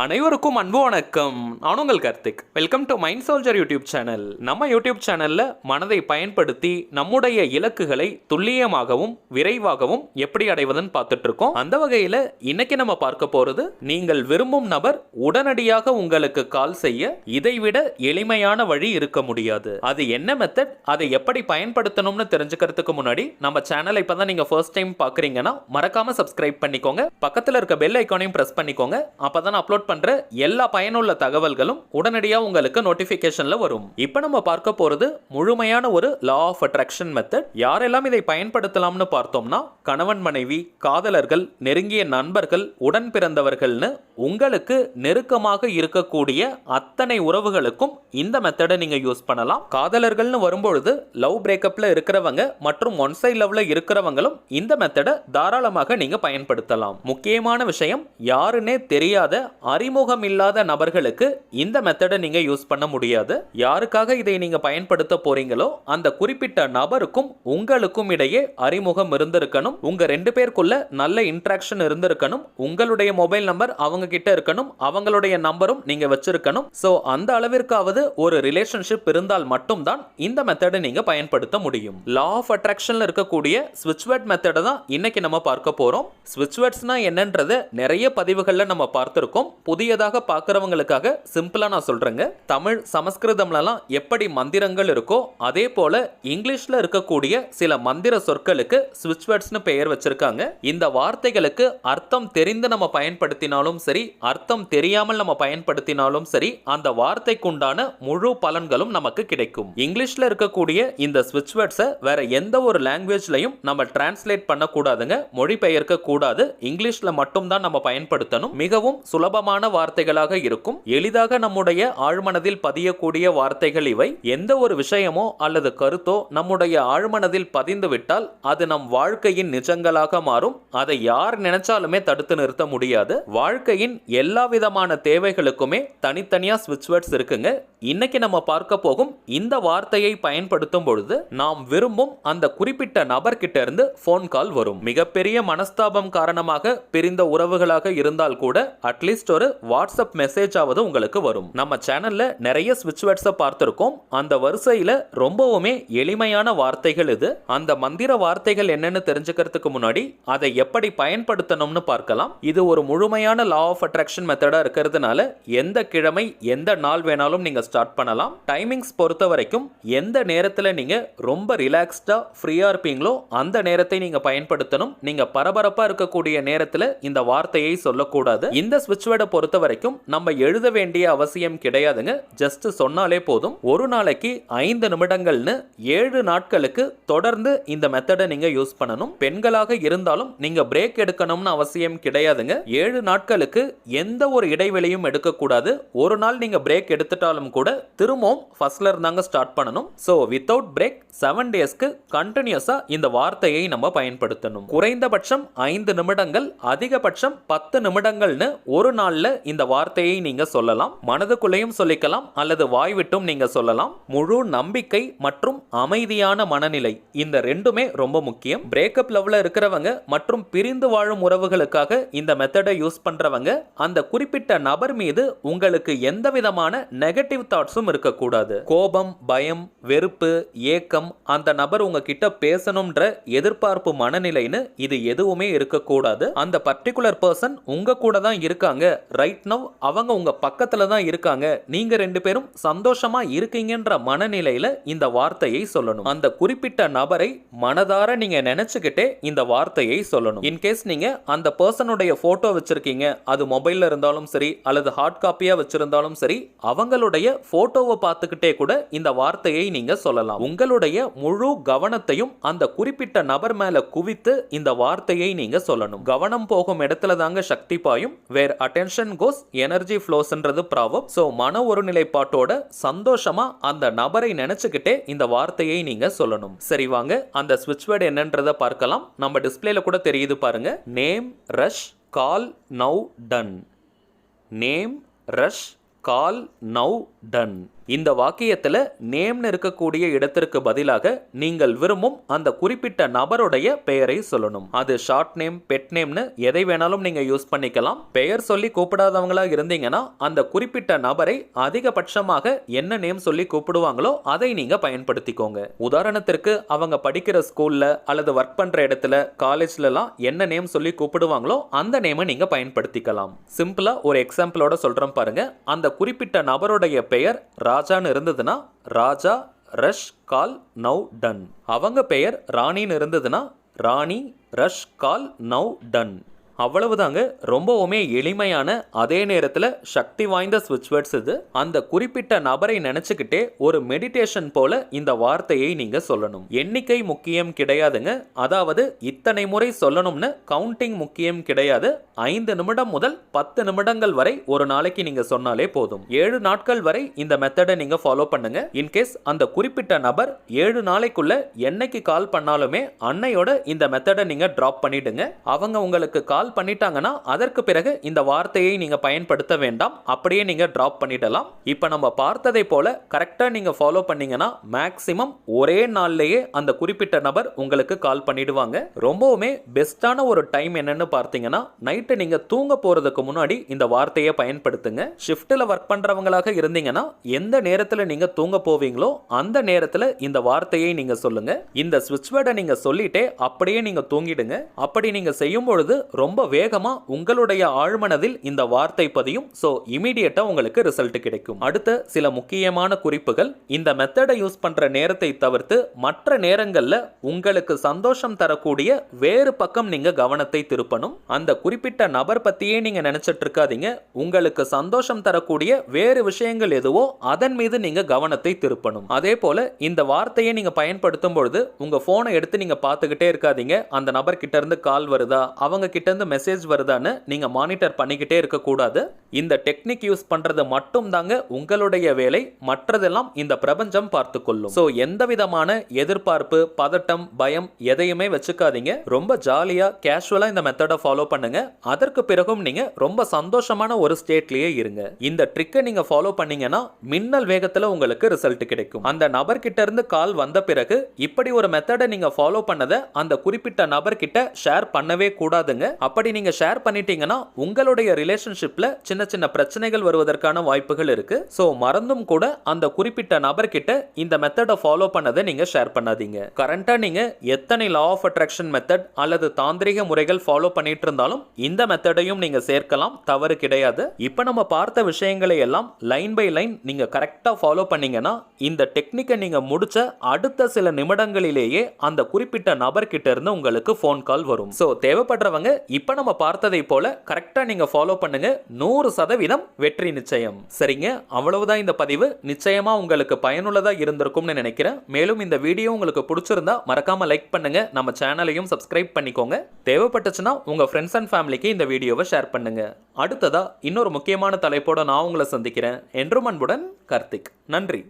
அனைவருக்கும் அன்பு வணக்கம். நான் உங்கள் Karthik. Welcome to mind soldier YouTube channel. நம்ம யூடியூப் சேனல்ல மனதை பயன்படுத்தி நம்முடைய இலக்குகளை துல்லியமாகவும் விரைவாகவும் எப்படி அடைவதுன்னு பார்த்துட்டு இருக்கோம். அந்த வகையில் இன்னைக்கு நம்ம பார்க்க போறது, நீங்கள் விரும்பும் நபர் உடனடியாக உங்களுக்கு கால் செய்ய இதைவிட எளிமையான வழி இருக்க முடியாது. அது என்ன மெத்தட், அதை எப்படி பயன்படுத்தணும்னு தெரிஞ்சுக்கிறதுக்கு முன்னாடி நம்ம சேனலை இப்பதான் நீங்க ஃபர்ஸ்ட் டைம் பாக்குறீங்கன்னா மறக்காம சப்ஸ்கிரைப் பண்ணிக்கோங்க. பக்கத்தில் இருக்க பெல் ஐக்கானையும் பிரஸ் பண்ணிக்கோங்க. அப்பதான் அப்லோட் பண்ற எல்லா பயனுள்ள தகவல்களும் உடனடியாக உங்களுக்கு நோட்டிபிகேஷன்ல வரும். இப்போ நம்ம பார்க்க போறது முழுமையான ஒரு லா ஆஃப் அட்ராக்ஷன் மெத்தட். யாரெல்லாம் இதை பயன்படுத்தலாம்னு பார்த்தோம்னா, கணவன் மனைவி, காதலர்கள், நெருங்கிய நண்பர்கள், உடன் பிறந்தவர்கள்னு உங்களுக்கு நெருக்கமாக இருக்கக்கூடிய அத்தனை உறவுகளுக்கும் இந்த மெத்தடை நீங்க யூஸ் பண்ணலாம். காதலர்கள்னு வரும்பொழுது லவ் பிரேக்கப்ல இருக்கிறவங்க மற்றும் ஒன் சைட் லவ்ல இருக்கிறவங்களும் இந்த மெத்தடை தாராளமாக நீங்க பயன்படுத்தலாம். முக்கியமான விஷயம், யாருன்னே தெரியாத அறிமுகம் இல்லாத நபர்களுக்கு இந்த மெத்தடை நீங்க யூஸ் பண்ண முடியாது. யாருக்காக இதை நீங்க பயன்படுத்த போறீங்களோ அந்த குறிப்பிட்ட நபருக்கும் உங்களுக்கும் இடையே அறிமுகம் இருந்திருக்கணும். உங்க ரெண்டு பேருக்குள்ள நல்ல இன்டராக்ஷன் இருந்திருக்கணும். உங்களுடைய மொபைல் நம்பர் அவங்க கிட்ட இருக்கணும், அவங்களுடைய நம்பரும் நீங்க வச்சிருக்கணும். சோ அந்த அளவிற்காவது ஒரு ரிலேஷன்ஷிப் இருந்தால் மட்டும்தான் இந்த மெத்தடை நீங்க பயன்படுத்த முடியும். லா ஆஃப் அட்ராக்ஷன்ல இருக்கக்கூடிய ஸ்விட்ச் வேர்ட் மெத்தடை தான் இன்னைக்கு நம்ம பார்க்க போறோம். ஸ்விட்ச் வேர்ட்ஸ்னா என்னன்றதை நிறைய பதிவுகள்ல நம்ம பார்த்திருக்கோம். புதியதாக பார்க்கிறவங்களுக்காக சிம்பிளா நான் சொல்றேங்க. தமிழ் சமஸ்கிருதம்லாம் எப்படி மந்திரங்கள் இருக்கோ அதே போல இங்கிலீஷ்ல இருக்கக்கூடிய சில மந்திர சொற்களுக்கு ஸ்விட்ச் வேர்ட்ஸ்னு பெயர் வச்சிருக்காங்க. இந்த வார்த்தைகளுக்கு அர்த்தம் தெரிந்து நம்ம பயன்படுத்தினாலும் சரி, அர்த்தம் தெரியாமல் நம்ம பயன்படுத்தினாலும் சரி, அந்த வார்த்தைக்குண்டான முழு பலன்களும் நமக்கு கிடைக்கும். இங்கிலீஷ்ல இருக்கக்கூடிய இந்த ஸ்விட்ச் வேர்ட்ஸை வேற எந்த ஒரு லாங்குவேஜ்லயும் நம்ம டிரான்ஸ்லேட் பண்ணக்கூடாதுங்க, மொழிபெயர்க்க கூடாது. இங்கிலீஷ்ல மட்டும் தான் நம்ம பயன்படுத்தணும். மிகவும் சுலபமான வார்த்தைகளாக இருக்கும். எளிதாக நம்முடைய ஆழ்மனதில் பதியக்கூடிய வார்த்தைகள் இவை. எந்த ஒரு விஷயமோ அல்லது கருத்தோ நம்முடைய ஆழ்மனதில் பதிந்து விட்டால் அது நம் வாழ்க்கையின் நிஜங்களாக மாறும். அதை யார் நினைச்சாலுமே தடுத்து நிறுத்த முடியாது. வாழ்க்கையின் எல்லா விதமான தேவைகளுக்குமே தனித்தனியா ஸ்விட்ச் வேர்ட்ஸ் இருக்குங்க. இன்னைக்கு நம்ம பார்க்க போகும் இந்த வார்த்தையை பயன்படுத்தும் பொழுது நாம் விரும்பும் அந்த குறிப்பிட்ட நபர்கிட்ட இருந்து போன் கால் வரும். மிகப்பெரிய மனஸ்தாபம் காரணமாக பிரிந்த உறவுகளாக இருந்தால் கூட அட்லீஸ்ட் ஒரு வாட்ஸ்அப் மெசேஜ் ஆவது உங்களுக்கு வரும். நம்ம சேனல்ல நிறைய ஸ்விட்ச் வேர்ட்ஸை பார்த்திருக்கோம். அந்த வரிசையில ரொம்பவுமே எளிமையான வார்த்தைகள் இது. அந்த மந்திர வார்த்தைகள் என்னன்னு தெரிஞ்சுக்கிறதுக்கு முன்னாடி அதை எப்படி பயன்படுத்தணும்னு பார்க்கலாம். இது ஒரு முழுமையான லா ஆஃப் அட்ராக்ஷன் மெத்தடா இருக்கிறதுனால எந்த கிழமை எந்த நாள் வேணாலும் நீங்க ஸ்டார்ட் பண்ணலாம். டைமிங்ஸ் பொறுத்த வரைக்கும் எந்த நேரத்தில் நீங்க ரொம்ப ரிலாக்ஸ்டா ஃப்ரீயா இருப்பீங்களோ அந்த நேரத்தை நீங்க பயன்படுத்தணும். நீங்க பரபரப்பா இருக்கக்கூடிய நேரத்தில் இந்த வார்த்தையை சொல்லக்கூடாது. இந்த ஸ்விட்ச் வேர்டை பொறுத்த வரைக்கும் நம்ம எழுத வேண்டிய அவசியம் கிடையாதுங்க. ஜஸ்ட் சொன்னாலே போதும். ஒரு நாளைக்கு 5 நிமிடங்கள்னு 7 நாட்களுக்கு தொடர்ந்து இந்த மெத்தடை நீங்க யூஸ் பண்ணணும். பெண்களாக இருந்தாலும் நீங்க பிரேக் எடுக்கணும்னு அவசியம் கிடையாதுங்க. 7 நாட்களுக்கு எந்த ஒரு இடைவெளியும் எடுக்கக்கூடாது. ஒரு நாள் நீங்க பிரேக் எடுத்துட்டாலும் கூட திரும்பவும் ஃபர்ஸ்ட்ல இருந்தாங்க ஸ்டார்ட் பண்ணணும். சோ வித்தவுட் பிரேக் 7 டேஸ்க்கு கண்டினியூஸா இந்த வார்த்தையை நம்ம பயன்படுத்தணும். குறைந்தபட்சம் 5 நிமிடங்கள், அதிகபட்சம் 10 நிமிடங்கள்னு ஒரு நாள்ல இந்த வார்த்தையை நீங்க சொல்லலாம். மனதுக்குள்ளேயும் சொல்லிக்கலாம் அல்லது வாய் விட்டும் நீங்க சொல்லலாம். முழு நம்பிக்கை மற்றும் அமைதியான மனநிலை, இந்த ரெண்டுமே ரொம்ப முக்கியம். பிரேக்கப் லவ்ல இருக்கிறவங்க மற்றும் பிரிந்து வாழும் உறவுகளுக்காக இந்த மெத்தடை யூஸ் பண்றவங்க அந்த குறிப்பிட்ட நபர் மீது உங்களுக்கு எந்த விதமான நெகட்டிவ் தாட்ஸும் இருக்கக்கூடாது. கோபம், பயம், வெறுப்பு, ஏக்கம், அந்த நபர் உங்ககிட்ட பேசணும்ன்ற எதிர்பார்ப்பு மனநிலைன்னு இது எதுவுமே இருக்கக்கூடாது. அந்த பர்டிகுலர் பர்சன் உங்க கூட தான் இருக்காங்க ரைட் நவ், அவங்க உங்க பக்கத்துல தான் இருக்காங்க, நீங்க ரெண்டு பேரும் சந்தோஷமா இருக்கீங்கன்ற மனநிலையில இந்த வார்த்தையை சொல்லணும். அந்த குறிப்பிட்ட நபரை மனதார நீங்க நினைச்சுக்கிட்டே இந்த வார்த்தையை சொல்லணும். இன்கேஸ் நீங்க அந்த பர்சனுடைய போட்டோ வச்சிருக்கீங்க, அது மொபைல்ல இருந்தாலும் சரி அல்லது ஹார்ட் காப்பியா வச்சிருந்தாலும் சரி, அவங்களுடைய போட்டோவை பார்த்துக்கிட்டே கூட இந்த வார்த்தையை நீங்க சொல்லலாம். உங்களுடைய முழு கவனத்தையும் அந்த குறிப்பிட்ட நபர் மேல குவித்து இந்த வார்த்தையை நீங்க சொல்லணும். கவனம் போகும் இடத்துல தாங்க சக்தி பாயும். வேர் அட்டென்ஷன் கோஸ் எனர்ஜி ஃப்ளோஸ்ன்றது ப்ராவர்ப். சோ மன ஒருநிலைப்பாட்டோட சந்தோஷமா அந்த நபரை நினைச்சுக்கிட்டே இந்த வார்த்தையை நீங்க சொல்லணும். சரி வாங்க அந்த ஸ்விட்ச் வேர்ட் என்னன்றதை பார்க்கலாம். நம்ம டிஸ்பிளேல கூட தெரியுது பாருங்க. நேம், ரஷ், கால், நவ், டன். நேம், ரஷ், கால், நவ், டன். இந்த வாக்கியத்துல நேம்னு இருக்கக்கூடிய இடத்திற்கு பதிலாக நீங்கள் விரும்பும் அந்த குறிப்பிட்ட நபருடைய பெயரை சொல்லணும். அது ஷார்ட் நேம், பெட் நேம்னு எதை வேணாலும் நீங்க யூஸ் பண்ணிக்கலாம். பெயர் சொல்லி கூப்பிடாதவங்களா இருந்தீங்கன்னா அந்த குறிப்பிட்ட நபரை அதிகபட்சமாக என்ன நேம் சொல்லி கூப்பிடுவாங்களோ அதை நீங்க பயன்படுத்திக்கோங்க. உதாரணத்திற்கு அவங்க படிக்கிற ஸ்கூல்ல அல்லது ஒர்க் பண்ற இடத்துல, காலேஜ்லலாம் என்ன நேம் சொல்லி கூப்பிடுவாங்களோ அந்த நேமை நீங்க பயன்படுத்திக்கலாம். சிம்பிளா ஒரு எக்ஸாம்பிளோட சொல்றேன் பாருங்க. அந்த குறிப்பிட்ட நபருடைய பெயர் ராஜான்னு இருந்ததுன்னா ராஜா ரஷ் கால் நவ் டன். அவங்க பெயர் ராணின்னு இருந்ததுன்னா ராணி ரஷ் கால் நவ் டன். அவ்வளவுதாங்க. ரொம்பவுமே எளிமையான அதே நேரத்தில் சக்தி வாய்ந்த ஸ்விட்ச் வேர்ட்ஸ் இது. அந்த குறிப்பிட்ட நபரை நினைச்சுக்கிட்டே ஒரு மெடிடேஷன் போல இந்த வார்த்தையை நீங்க சொல்லணும். எண்ணிக்கை முக்கியம் கிடையாதுங்க. அதாவது இத்தனை முறை சொல்லணும்னு கவுண்டிங் முக்கியம் கிடையாது. 5 நிமிடம் முதல் 10 நிமிடங்கள் வரை ஒரு நாளைக்கு நீங்க சொன்னாலே போதும். 7 நாட்கள் வரை இந்த மெத்தடை நீங்க ஃபாலோ பண்ணுங்க. இன்கேஸ் அந்த குறிப்பிட்ட நபர் 7 நாளைக்குள்ள என்னைக்கு கால் பண்ணாலுமே அன்னையோட இந்த மெத்தடை நீங்க டிராப் பண்ணிடுங்க. அவங்க உங்களுக்கு கால் பண்ணிட்டாங்கன்னா அதற்கு பிறகு இந்த வார்த்தையை நீங்க பயன்படுத்த வேண்டாம். அப்படியே நீங்க டிராப் பண்ணிடலாம். இப்ப நம்ம பார்த்ததை போல கரெக்டா நீங்க ஃபாலோ பண்ணீங்கன்னா மேக்ஸிமம் ஒரே நாள்லயே அந்த குறிப்பிட்ட நபர் உங்களுக்கு கால் பண்ணிடுவாங்க. ரொம்பவுமே பெஸ்டான ஒரு டைம் என்னன்னு பார்த்தீங்கன்னா நைட்டு நீங்க தூங்க போறதுக்கு முன்னாடி இந்த வார்த்தையை பயன்படுத்துங்க. ஷிஃப்ட்ல ஒர்க் பண்றவங்களாக இருந்தீங்கன்னா எந்த நேரத்துல நீங்க தூங்க போவீங்களோ அந்த நேரத்துல இந்த வார்த்தையை நீங்க சொல்லுங்க. இந்த ஸ்விட்ச் வேர்டை நீங்க சொல்லிட்டே அப்படியே நீங்க தூங்கிடுங்க. அப்படி நீங்க செய்யும் பொழுது ரொம்ப வேகமா உங்களுடைய ஆழ்மனதில் இந்த வார்த்தை பதியும். சோ இமிடியேட்டா உங்களுக்கு ரிசல்ட் கிடைக்கும். அடுத்த சில முக்கியமான குறிப்புகள். இந்த மெத்தடை யூஸ் பண்ற நேரத்தை தவிர்த்து மற்ற நேரங்கள்ல உங்களுக்கு சந்தோஷம் தரக்கூடிய வேறு பக்கம் நீங்க கவனத்தை திருப்பணும். அந்த குறிப்பிட்ட நபர் பத்தியே நீங்க நினைச்சிட்டு இருக்காதீங்க. உங்களுக்கு சந்தோஷம் தரக்கூடிய வேறு விஷயங்கள் எதுவோ அதன் மீது நீங்க கவனத்தை திருப்பணும். அதே போல இந்த வார்த்தையை நீங்க பயன்படுத்தும் பொழுது உங்க போனை எடுத்து நீங்க பார்த்துக்கிட்டே இருக்காதீங்க. அந்த நபர் கிட்ட இருந்து கால் வருதா, அவங்க கிட்ட இருந்து மெசேஜ் வருதான்னு நீங்க மானிட்டர் பண்ணிக்கிட்டே இருக்க கூடாது. இந்த டெக்னிக் யூஸ் பண்றது மட்டும் தாங்க உங்களுடைய வேலை. மற்றதெல்லாம் இந்த பிரபஞ்சம் பார்த்து கொள்ளும். சோ எந்த விதமான எதிர்பார்ப்பு, பதட்டம், பயம் எதையுமே வச்சுக்காதீங்க. ரொம்ப ஜாலியா கேஷுவலா இந்த மெத்தடை ஃபாலோ பண்ணுங்க. அதற்கு பிறகும் நீங்க ரொம்ப சந்தோஷமான ஒரு ஸ்டேட்லயே இருங்க. இந்த ட்ரிக்கை நீங்க ஃபாலோ பண்ணீங்கன்னா மின்னல் வேகத்துல உங்களுக்கு ரிசல்ட் கிடைக்கும். அந்த நபர் கிட்ட இருந்து கால் வந்த பிறகு இப்படி ஒரு மெத்தடை நீங்க ஃபாலோ பண்ணதை அந்த குறிப்பிட்ட நபர் கிட்ட ஷேர் பண்ணவே கூடாதுங்க. அப்படி நீங்க ஷேர் பண்ணிட்டீங்கன்னா உங்களுடைய ரிலேஷன்ஷிப்ல சின்ன சின்ன பிரச்சனைகள் வருவதற்கான வாய்ப்புகள் இருக்கு. சோ மறந்தும் கூட அந்த குறிப்பிட்ட நபர் கிட்ட இந்த மெத்தடை ஃபாலோ பண்ணதை நீங்க ஷேர் பண்ணாதீங்க. கரண்டா நீங்க எத்தனை லா ஆஃப் அட்ராக்ஷன் மெத்தட் அல்லது தாந்திரிக முறைகள் ஃபாலோ பண்ணிட்டு இருந்தாலும் இந்த மெத்தடையும் நீங்க சேர்க்கலாம். தவறு கிடையாது. இப்ப நம்ம பார்த்த விஷயங்களை எல்லாம் லைன் பை லைன் நீங்க கரெக்டா ஃபாலோ பண்ணீங்கன்னா இந்த டெக்னிக்கை நீங்க முடிச்ச அடுத்த சில நிமிடங்களிலேயே அந்த குறிப்பிட்ட நபர் கிட்ட இருந்து உங்களுக்கு போன் கால் வரும். சோ தேவைப்படுறவங்க இப்ப நம்ம பார்த்ததை போல கரெக்டா நீங்க ஃபாலோ பண்ணுங்க. 100% வெற்றி நிச்சயம். சரிங்க, அவ்வளவுதான் இந்த பதிவு. நிச்சயமா உங்களுக்கு பயனுள்ளதா இருந்திருக்கும்னு நினைக்கிறேன். மேலும் இந்த வீடியோ உங்களுக்கு பிடிச்சிருந்தா மறக்காம லைக் பண்ணுங்க. நம்ம சேனலையும் சப்ஸ்கிரைப் பண்ணிக்கோங்க. தேவைப்பட்டுச்சுன்னா உங்க ஃப்ரெண்ட்ஸ் அண்ட் ஃபேமிலிக்கு இந்த வீடியோவை ஷேர் பண்ணுங்க. அடுத்ததா இன்னொரு முக்கியமான தலைப்போட நான் உங்களை சந்திக்கிறேன். என்றும் அன்புடன் கார்த்திக். நன்றி.